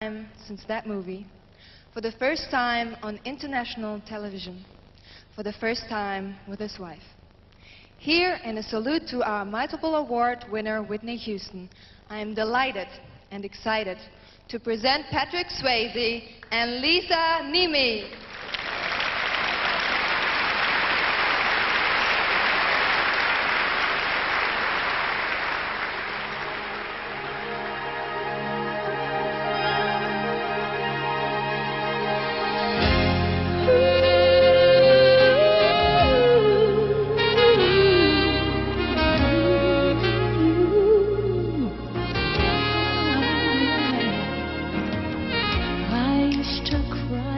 Since that movie, for the first time on international television, for the first time with his wife. Here, in a salute to our multiple award winner Whitney Houston, I am delighted and excited to present Patrick Swayze and Lisa Niemi.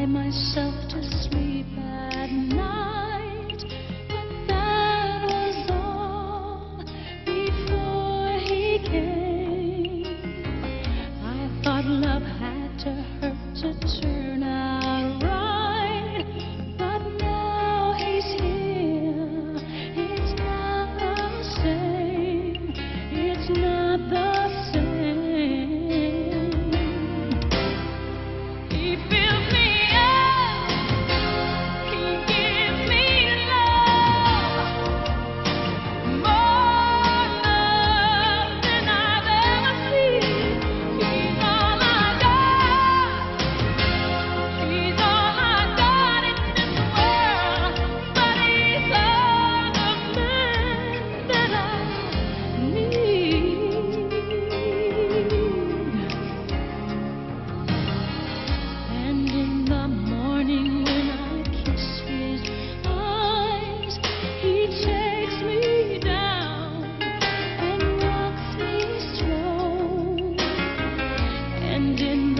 Myself to sleep at night, but that was all before he came. I thought love had to hurt to turn out right, but now he's here. It's not the same. It's not the same. He fills me. And in